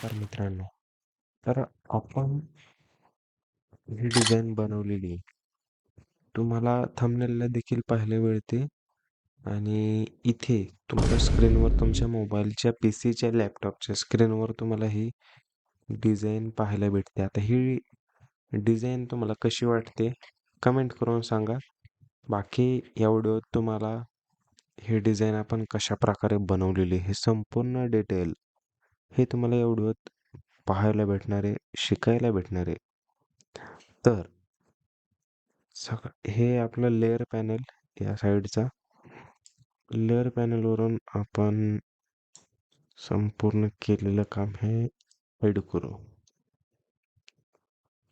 नमस्कार मित्रांनो. तर आपण ही डिझाईन बनवलेली आहे. तुम्हाला थंबनेलला देखील पाहायला मिळते आणि इथे तुमच्या स्क्रीनवर तुमच्या मोबाईलच्या पीसीच्या लॅपटॉपच्या स्क्रीनवर तुम्हाला ही डिझाईन पाहायला भेटते. आता ही डिझाईन तुम्हाला कशी वाटते कमेंट करून सांगा. बाकी या व्हिडिओत तुम्हाला ही डिझाईन आपण कशा प्रकारे बनवलेली हे संपूर्ण डिटेल हे तुम्हाला या व्हिडिओत पाहायला भेटणार आहे, शिकायला भेटणार आहे. तर हे आपलं लेअर पॅनल या साईडचा लेअर पॅनलवरून आपण संपूर्ण केलेलं काम हे हाईड करू.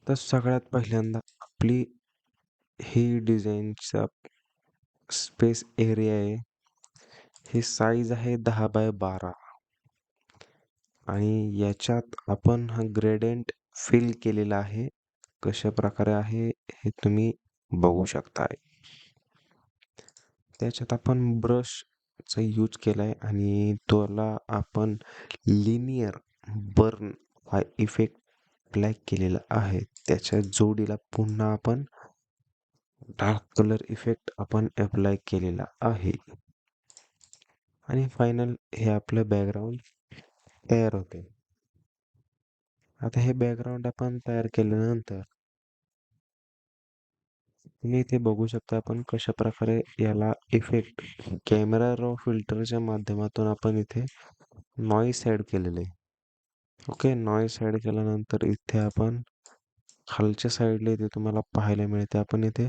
तर सगळ्यात पहिल्यांदा आपली ही डिझाईनचा स्पेस एरिया आहे. ही साईज आहे 10x12 आणि याच्यात आपण हा ग्रेडियंट फिल केलेला आहे. कशा प्रकारे आहे हे तुम्ही बघू शकताय. त्याच्यात आपण ब्रशचा यूज केलाय आणि त्याला आपण लिनियर बर्न हा इफेक्ट अप्लाय केलेला आहे. त्याच्या जोडीला पुन्हा आपण डार्क कलर इफेक्ट आपण अप्लाय केलेला आहे आणि फायनल हे आपलं बॅकग्राऊंड तयार होते. आता हे बॅकग्राऊंड आपण तयार केल्यानंतर तुम्ही इथे बघू शकता आपण कशा प्रकारे याला इफेक्ट कॅमेरा रॉ फिल्टरच्या माध्यमातून आपण इथे नॉईस ॲड केलेले. ओके, नॉईस ॲड केल्यानंतर इथे आपण खालच्या साईडला इथे तुम्हाला पाहायला मिळते आपण इथे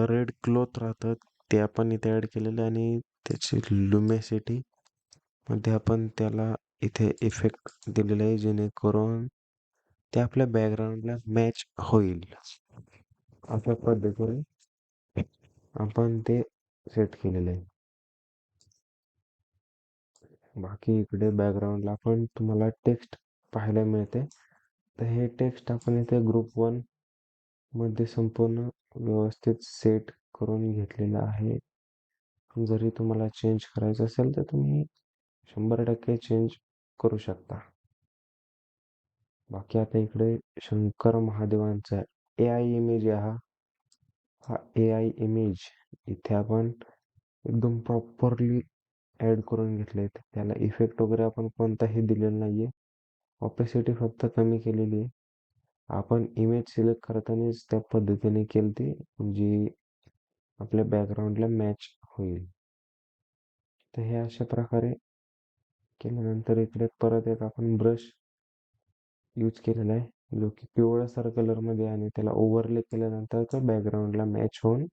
रेड क्लॉथ राहतात ते आपण इथे ॲड केलेले आणि त्याची लुमिनिसिटी मध्ये आपण त्याला इथे इफेक्ट दिलेला आहे जेणेकरून ते आपल्या बॅकग्राऊंडला मॅच होईल. अशा पद्धतीने आपण ते सेट केलेलं आहे. बाकी इकडे बॅकग्राऊंडला पण तुम्हाला टेक्स्ट पाहायला मिळते. तर हे टेक्स्ट आपण इथे ग्रुप 1 मध्ये संपूर्ण व्यवस्थित सेट करून घेतलेलं आहे. जरी तुम्हाला चेंज करायचं असेल तर तुम्ही 100% चेंज करू शकता. बाकी आता इकडे शंकर महादेवांचा AI इमेज आहे. हा AI इमेज इथे आपण एकदम प्रॉपरली ॲड करून घेतले. त्याला इफेक्ट वगैरे आपण कोणताही दिलेला नाहीये. ऑपेसिटी फक्त कमी केलेली आहे. आपण इमेज सिलेक्ट करतानाच त्या पद्धतीने केलती जी आपल्या बॅकग्राऊंडला मॅच होईल. तर हे अशा प्रकारे केल्यानंतर इकडे परत एक आपण ब्रश यूज केलेला आहे जो की पिवळसर कलरमध्ये आणि त्याला ओव्हरले केल्यानंतर तो बॅकग्राऊंडला मॅच होऊन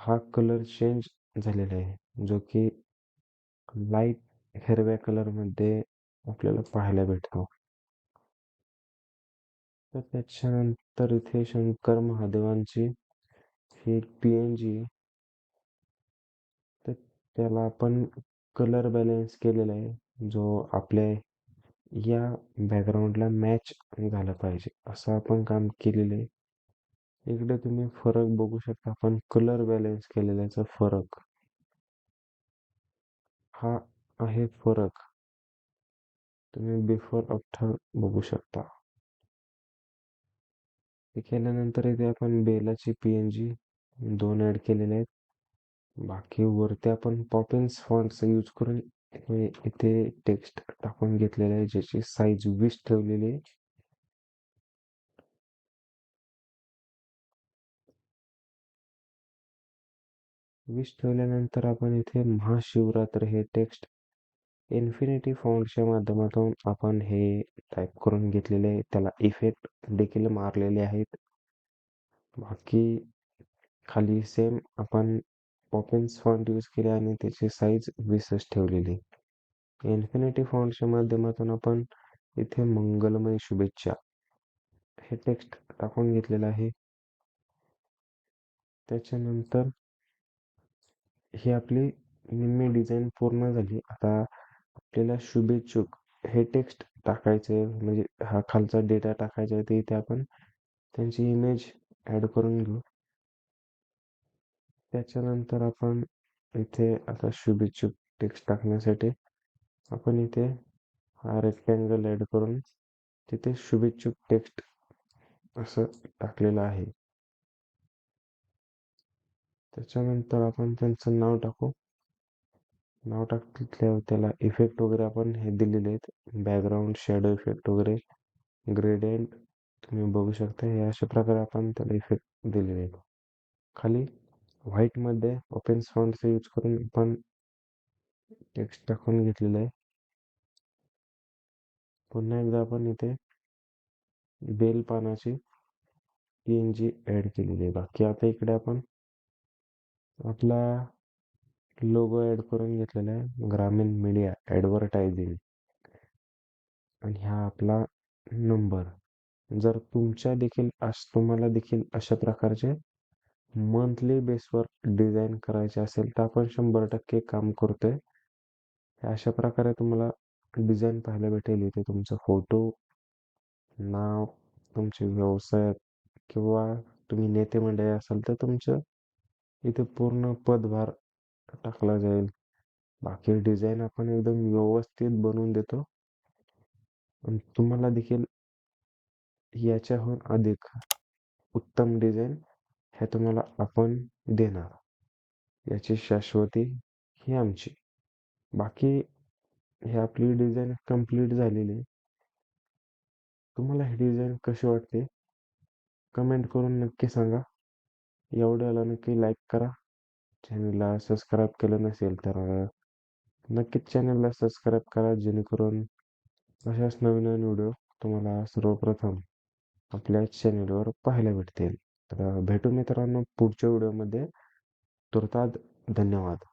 हा कलर चेंज झालेला आहे जो की लाईट हिरव्या कलरमध्ये आपल्याला पाहायला भेटतो. तर त्याच्यानंतर इथे शंकर महादेवांची ही PNG तर त्याला आपण कलर बॅलन्स केलेला आहे जो आपल्या या बॅकग्राऊंडला मॅच झाला पाहिजे असं आपण काम केलेलं आहे. इकडे तुम्ही फरक बघू शकता. आपण कलर बॅलन्स केलेल्याचा फरक हा आहे फरक. तुम्ही बिफोर आफ्टर बघू शकता. हे केल्यानंतर इथे आपण बेलाची PNG 2 ॲड केलेले आहेत. बाकी वरती आपण पॉपिन्स फॉन्टचा यूज करून हे इथे टेक्स्ट टाकून घेतलेलं आहे ज्याची साईज 20 ठेवलेली आहे. ठेवल्यानंतर आपण इथे महाशिवरात्र हे टेक्स्ट इन्फिनिटी फॉन्टच्या माध्यमातून आपण हे टाईप करून घेतलेले आहे. त्याला इफेक्ट देखील मारलेले आहेत. बाकी खाली सेम आपण पॉपिन्स फॉन्ट यूज केले आणि त्याची साईज 20च ठेवलेली. इन्फिनिटी फॉन्टच्या माध्यमातून आपण इथे मंगलमय शुभेच्छा हे टेक्स्ट टाकून घेतलेलं आहे. त्याच्यानंतर ही आपली निम्मी डिझाईन पूर्ण झाली. आता आपल्याला शुभेच्छुक हे टेक्स्ट टाकायचे म्हणजे हा खालचा डेटा टाकायचा आहे ते इथे आपण त्यांची इमेज ॲड करून घेऊ. त्याच्यानंतर आपण इथे आता शुभेच्छुक टेक्स्ट टाकण्यासाठी आपण इथे हा रेक्टँगल ऍड करून तिथे शुभेच्छुक टेक्स्ट असं टाकलेलं आहे. त्याच्यानंतर आपण त्यांचं नाव टाकू. नाव टाकल्यावर त्याला इफेक्ट वगैरे आपण हे दिलेले आहेत. बॅकग्राऊंड, शॅडो इफेक्ट वगैरे, ग्रेडियंट तुम्ही बघू शकता. हे अशा प्रकारे आपण त्याला इफेक्ट दिलेले आहेत. खाली व्हाईटमध्ये ओपन फॉन्टचा यूज करून आपण टेक्स्ट टाकून घेतलेलं आहे. पुन्हा एकदा आपण इथे बेल पानाची PNG ऍड केलेली आहे. बाकी आता इकडे आपण आपला लोगो ऍड करून घेतलेला आहे, ग्रामीण मीडिया ॲडव्हर्टायझिंग, आणि हा आपला नंबर. जर तुम्हाला देखील अशा प्रकारचे मंथली बेसवर डिझाईन करायचे असेल तर आपण 100% काम करतोय. अशा प्रकारे तुम्हाला डिझाईन पाहायला भेटेल. इथे तुमचा फोटो, नाव, तुमचे व्यवसाय किंवा तुम्ही नेते मंडळी असाल तर तुमचं इथे पूर्ण पदभार टाकला जाईल. बाकी डिझाईन आपण एकदम व्यवस्थित बनवून देतो आणि तुम्हाला देखील याच्याहून अधिक उत्तम डिझाईन हे तुम्हाला आपण देणार. याची शाश्वती ही आमची. बाकी ही आपली डिझाईन कंप्लीट झालेली आहे. तुम्हाला ही डिझाईन कशी वाटते कमेंट करून नक्की सांगा. एवढ्याला नक्की लाईक करा. चॅनलला सबस्क्राईब केलं नसेल तर नक्कीच चॅनलला सबस्क्राईब करा, जेणेकरून अशाच नवीन नवीन व्हिडिओ तुम्हाला सर्वप्रथम आपल्या चॅनलवर पाहायला भेटतील. तर भेटू मित्रांनो पुढच्या व्हिडिओमध्ये. तुर्तास धन्यवाद.